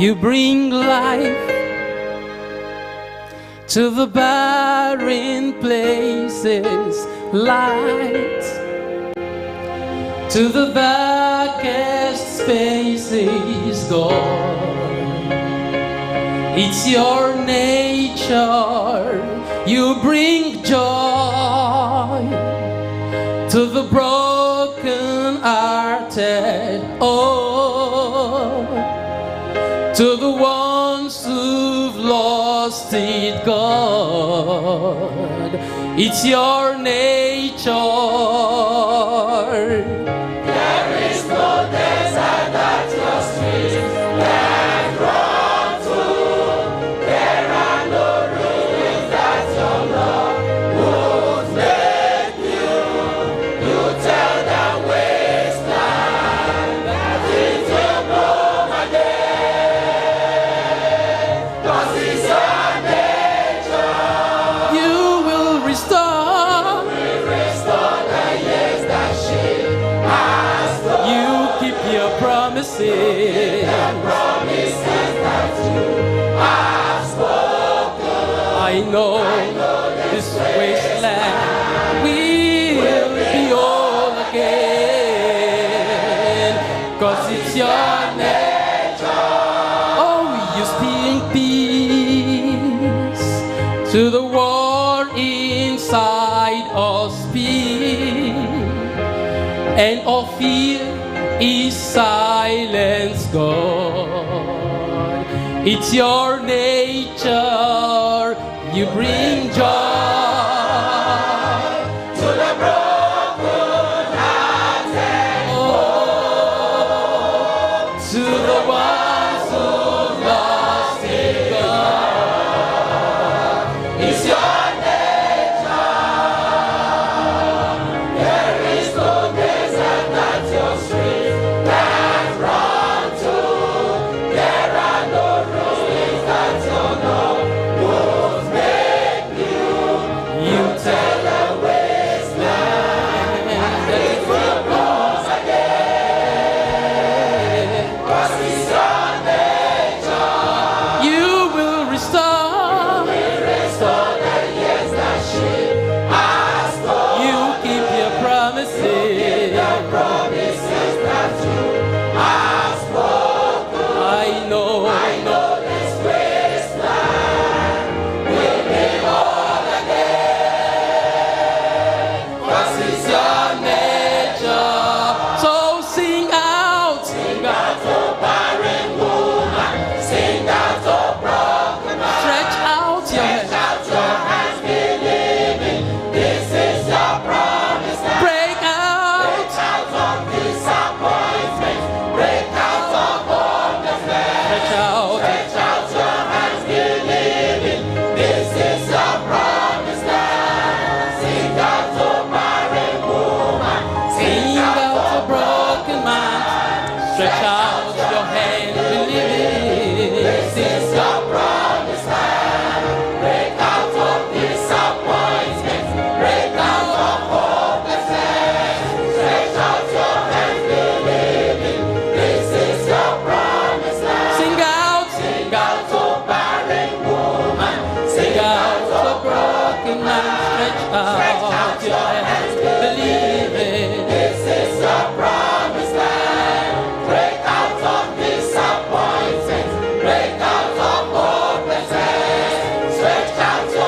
You bring life to the barren places, light to the darkest spaces, God. It's your nature. You bring joy to the broken-hearted, oh, to the ones who've lost it, God. It's your nature. There is no desert that your streams can run to. There are no ruins that your love would make you. You tell the wasteland that it will bloom again. 'Cause it's your nature. You will restore. Restore the years that she has lost. You keep your promises. The promises that you have spoken. I know this wasteland will be whole again, 'cause it's your nature. Oh, you speak peace to the world inside us, peace, and all fear is silence, God. It's your nature. You bring joy To the broken hearted, oh, to the ones who lost it, God. it's your nature. There is no desert that your streams can run to. There are no ruins that your love would make you. You tell The wasteland that it will bloom again. 'Cause it's your nature. you will restore. Restore the years that she has lost. You keep your promises. The promises that you have spoken. I know. I know this wasteland will be whole again. 'Cause it's your Nature. So sing out. Sing out, oh barren woman. Sing out, oh broken man. Stretch out your Stretch hand. out your hands, believing this is your promise land. Break out. Break out of disappointment. Break out of hopelessness. Stretch out. Stretch out your hands, believing this is your promise land. Sing out, oh barren woman. Sing out a broken man. Stretch out your hand, believing This is your promise land. Break out of disappointment. Break out of hopelessness. Stretch out your hands, believing this is your promise land. Sing out. Sing out, oh barren woman. Sing out a broken man. Stretch out your hand, believing This is your promise land. Break out of disappointment. Break out of hopelessness. Stretch out your